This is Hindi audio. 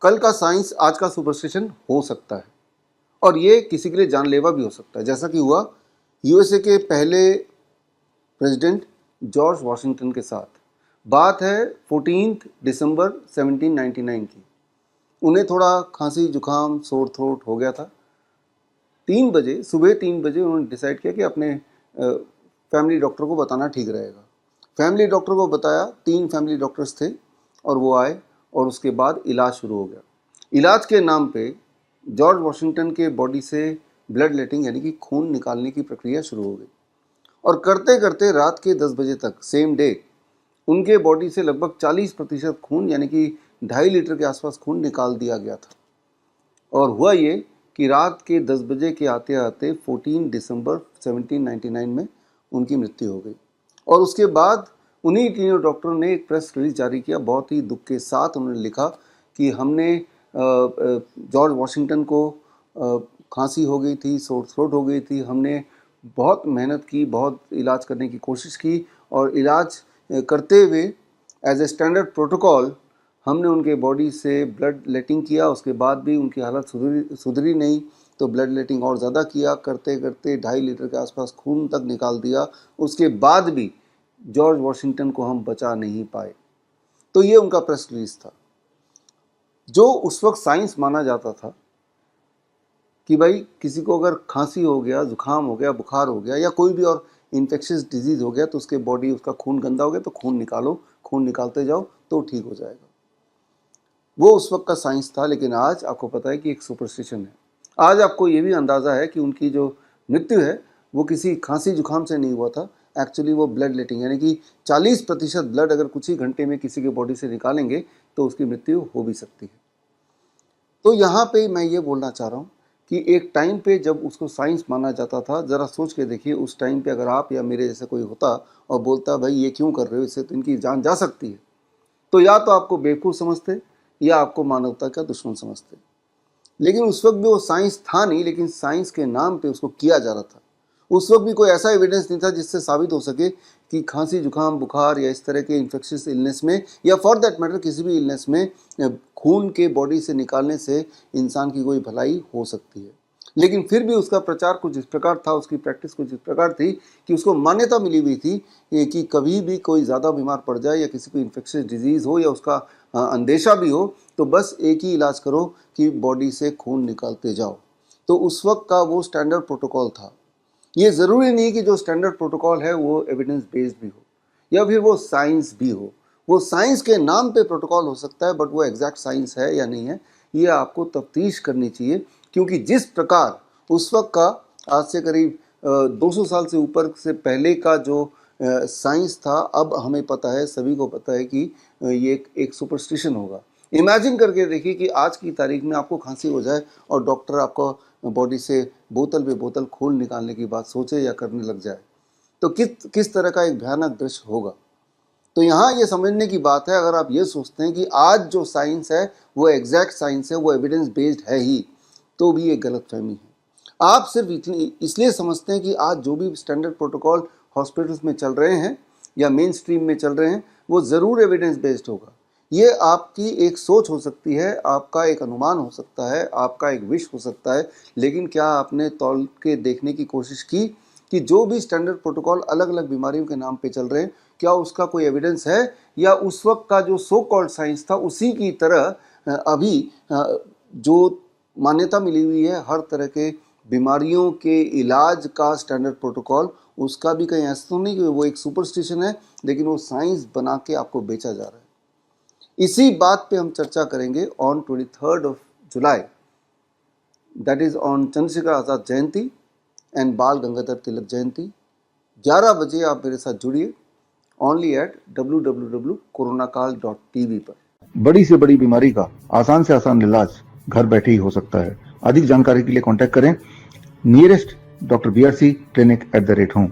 कल का साइंस आज का सुपरस्टिशन हो सकता है और ये किसी के लिए जानलेवा भी हो सकता है, जैसा कि हुआ यूएसए के पहले प्रेसिडेंट जॉर्ज वॉशिंगटन के साथ। बात है 14 दिसंबर 1799 की। उन्हें थोड़ा खांसी जुकाम सोर थ्रोट हो गया था। 3 बजे सुबह 3 बजे उन्होंने डिसाइड किया कि अपने फैमिली डॉक्टर को बताना ठीक रहेगा। फैमिली डॉक्टर को बताया, 3 फैमिली डॉक्टर्स थे और वो आए और उसके बाद इलाज शुरू हो गया। इलाज के नाम पे जॉर्ज वॉशिंगटन के बॉडी से ब्लड लेटिंग यानी कि खून निकालने की प्रक्रिया शुरू हो गई और करते करते रात के 10 बजे तक सेम डे उनके बॉडी से लगभग 40% खून यानी कि 2.5 लीटर के आसपास खून निकाल दिया गया था। और हुआ ये कि रात के 10 बजे के आते आते 14 दिसंबर 1799 में उनकी मृत्यु हो गई। और उसके बाद उन्हीं तीनों डॉक्टरों ने एक प्रेस रिलीज जारी किया। बहुत ही दुख के साथ उन्होंने लिखा कि हमने जॉर्ज वॉशिंगटन को खांसी हो गई थी, सोर थ्रोट हो गई थी, हमने बहुत मेहनत की, बहुत इलाज करने की कोशिश की और इलाज करते हुए एज ए स्टैंडर्ड प्रोटोकॉल हमने उनके बॉडी से ब्लड लेटिंग किया। उसके बाद भी उनकी हालत सुधरी नहीं तो ब्लड लेटिंग और ज़्यादा किया, करते करते 2.5 लीटर के आसपास खून तक निकाल दिया। उसके बाद भी जॉर्ज वॉशिंगटन को हम बचा नहीं पाए। तो ये उनका प्रेस रिलीज था। जो उस वक्त साइंस माना जाता था कि भाई किसी को अगर खांसी हो गया, जुकाम हो गया, बुखार हो गया या कोई भी और इन्फेक्शियस डिजीज़ हो गया तो उसके बॉडी उसका खून गंदा हो गया तो खून निकालो, खून निकालते जाओ तो ठीक हो जाएगा। वो उस वक्त का साइंस था। लेकिन आज आपको पता है कि एक सुपरस्टिशन है। आज आपको ये भी अंदाज़ा है कि उनकी जो मृत्यु है वो किसी खांसी जुकाम से नहीं हुआ था। एक्चुअली वो ब्लड लेटिंग यानी कि 40% ब्लड अगर कुछ ही घंटे में किसी के बॉडी से निकालेंगे तो उसकी मृत्यु हो भी सकती है। तो यहाँ पे मैं ये बोलना चाह रहा हूँ कि एक टाइम पे जब उसको साइंस माना जाता था, ज़रा सोच के देखिए उस टाइम पे अगर आप या मेरे जैसा कोई होता और बोलता भाई ये क्यों कर रहे हो, इससे तो इनकी जान जा सकती है, तो या तो आपको बेवकूफ़ समझते या आपको मानवता का दुश्मन समझते। लेकिन उस वक्त भी वो साइंस था नहीं, लेकिन साइंस के नाम पे उसको किया जा रहा था। उस वक्त भी कोई ऐसा एविडेंस नहीं था जिससे साबित हो सके कि खांसी जुकाम बुखार या इस तरह के इन्फेक्शियस इलनेस में या फॉर दैट मैटर किसी भी इलनेस में खून के बॉडी से निकालने से इंसान की कोई भलाई हो सकती है। लेकिन फिर भी उसका प्रचार कुछ इस प्रकार था, उसकी प्रैक्टिस कुछ इस प्रकार थी कि उसको मान्यता मिली हुई थी कि कभी भी कोई ज़्यादा बीमार पड़ जाए या किसी को इन्फेक्शियस डिजीज़ हो या उसका अंदेशा भी हो तो बस एक ही इलाज करो कि बॉडी से खून निकालते जाओ। तो उस वक्त का वो स्टैंडर्ड प्रोटोकॉल था। ये ज़रूरी नहीं कि जो स्टैंडर्ड प्रोटोकॉल है वो एविडेंस बेस्ड भी हो या फिर वो साइंस भी हो। वो साइंस के नाम पे प्रोटोकॉल हो सकता है, बट वो एग्जैक्ट साइंस है या नहीं है ये आपको तफ्तीश करनी चाहिए। क्योंकि जिस प्रकार उस वक्त का आज से करीब 200 साल से ऊपर से पहले का जो साइंस था, अब हमें पता है, सभी को पता है कि ये एक सुपरस्टिशन होगा। इमेजिन करके देखिए कि आज की तारीख में आपको खांसी हो जाए और डॉक्टर आपको बॉडी से बोतल पे बोतल खून निकालने की बात सोचे या करने लग जाए तो किस तरह का एक भयानक दृश्य होगा। तो यहाँ ये समझने की बात है, अगर आप ये सोचते हैं कि आज जो साइंस है वो एग्जैक्ट साइंस है, वो एविडेंस बेस्ड है ही, तो भी एक गलतफहमी है। आप सिर्फ इतनी इसलिए समझते हैं कि आज जो भी स्टैंडर्ड प्रोटोकॉल हॉस्पिटल्स में चल रहे हैं या मेन स्ट्रीम में चल रहे हैं वो ज़रूर एविडेंस बेस्ड होगा। ये आपकी एक सोच हो सकती है, आपका एक अनुमान हो सकता है, आपका एक विश हो सकता है, लेकिन क्या आपने तौल के देखने की कोशिश की कि जो भी स्टैंडर्ड प्रोटोकॉल अलग अलग बीमारियों के नाम पे चल रहे हैं क्या उसका कोई एविडेंस है या उस वक्त का जो सो कॉल्ड साइंस था उसी की तरह अभी जो मान्यता मिली हुई है हर तरह के बीमारियों के इलाज का स्टैंडर्ड प्रोटोकॉल, उसका भी कहीं ऐसा तो नहीं कि वो एक सुपरस्टिशन है लेकिन वो साइंस बना के आपको बेचा जा रहा है। इसी बात पे हम चर्चा करेंगे on 23 July, that is on Chandrashekhar Azad Jayanti and बाल गंगाधर तिलक जयंती। 11 बजे आप मेरे साथ जुड़िए ओनली एट www.coronakal.tv पर। बड़ी से बड़ी बीमारी का आसान से आसान इलाज घर बैठे ही हो सकता है। अधिक जानकारी के लिए कांटेक्ट करें nearest doctor BRC clinic @home।